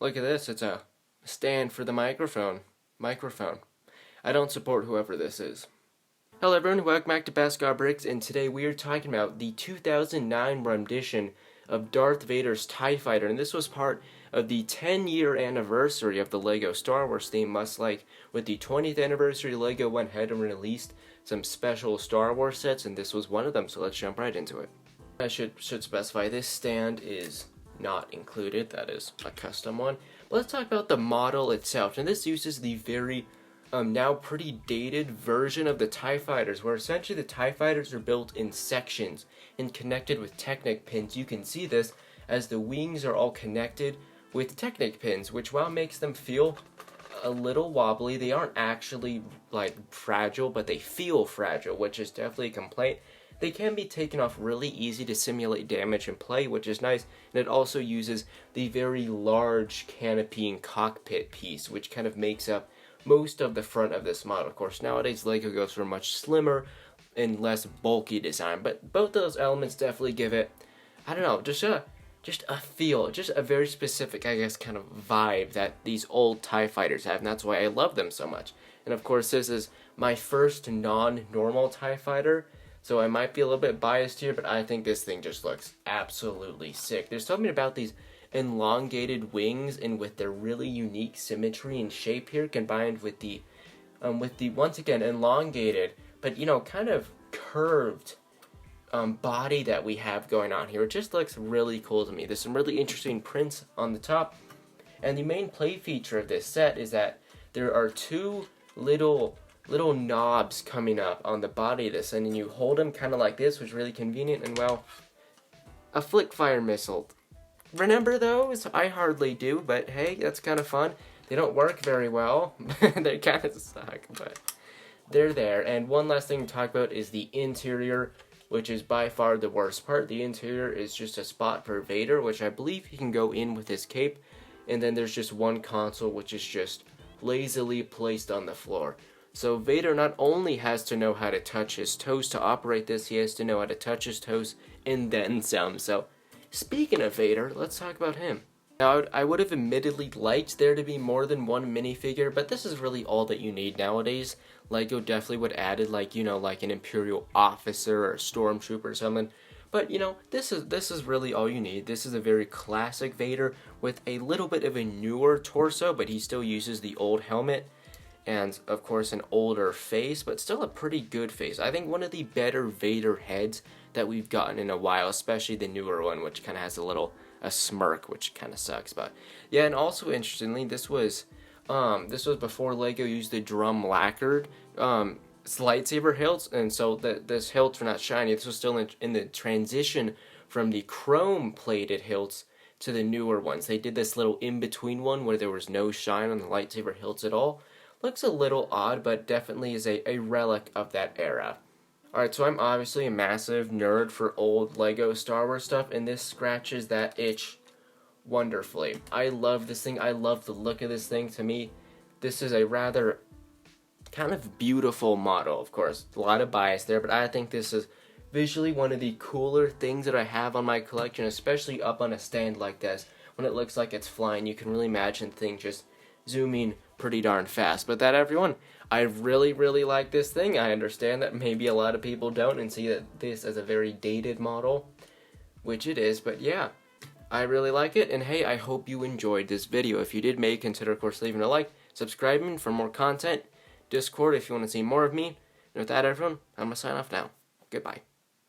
Look at this, it's a stand for the microphone. I don't support whoever this is. Hello everyone, welcome back to Bascar Bricks, and today we are talking about the 2009 rendition of Darth Vader's TIE Fighter, and this was part of the 10-year anniversary of the LEGO Star Wars theme, much like with the 20th anniversary, LEGO went ahead and released some special Star Wars sets, and this was one of them, so let's jump right into it. I should specify this stand is not included, that is a custom one. But let's talk about the model itself, and this uses the very now pretty dated version of the TIE Fighters, where essentially the TIE Fighters are built in sections and connected with Technic pins. You can see this as the wings are all connected with Technic pins, which while makes them feel a little wobbly, they aren't actually like fragile, but they feel fragile, which is definitely a complaint. They can be taken off really easy to simulate damage in play, which is nice, and it also uses the very large canopy and cockpit piece, which kind of makes up most of the front of this model. Of course, nowadays LEGO goes for a much slimmer and less bulky design, but both those elements definitely give it, I don't know, just a feel, just a very specific, I guess, kind of vibe that these old TIE Fighters have, and that's why I love them so much. And of course, this is my first non-normal TIE Fighter, so I might be a little bit biased here, but I think this thing just looks absolutely sick. There's something about these elongated wings and with their really unique symmetry and shape here, combined with the once again elongated but kind of curved body that we have going on here. It just looks really cool to me. There's some really interesting prints on the top, and the main play feature of this set is that there are two little knobs coming up on the body of this, and then you hold them kind of like this, which is really convenient. And well, a flick fire missile. Remember those? I hardly do, but hey, that's kind of fun. They don't work very well. They kind of suck, but they're there. And one last thing to talk about is the interior, which is by far the worst part. The interior is just a spot for Vader, which I believe he can go in with his cape, and then there's just one console, which is just lazily placed on the floor. So Vader not only has to know how to touch his toes to operate this, he has to know how to touch his toes and then some. So speaking of Vader, let's talk about him. Now, I would have admittedly liked there to be more than one minifigure, but this is really all that you need nowadays. LEGO definitely would added like an Imperial officer or a stormtrooper or something. But this is really all you need. This is a very classic Vader with a little bit of a newer torso, but he still uses the old helmet. And of course an older face, but still a pretty good face. I think one of the better Vader heads that we've gotten in a while, especially the newer one, which kind of has a smirk, which kind of sucks. But yeah, and also interestingly, this was before LEGO used the drum lacquered lightsaber hilts, and so this hilts were not shiny. This was still in the transition from the chrome plated hilts to the newer ones. They did this little in-between one where there was no shine on the lightsaber hilts at all. Looks a little odd, but definitely is a relic of that era. Alright, so I'm obviously a massive nerd for old LEGO Star Wars stuff, and this scratches that itch wonderfully. I love this thing. I love the look of this thing. To me, this is a rather kind of beautiful model, of course. A lot of bias there, but I think this is visually one of the cooler things that I have on my collection, especially up on a stand like this. When it looks like it's flying, you can really imagine things just zooming pretty darn fast. But that, everyone, I really like this thing. I understand that maybe a lot of people don't and see that this as a very dated model, which it is, but yeah, I really like it. And hey, I hope you enjoyed this video. If you did, may consider, of course, leaving a like, subscribing for more content, Discord if you want to see more of me. And with that, everyone, I'm gonna sign off now. Goodbye.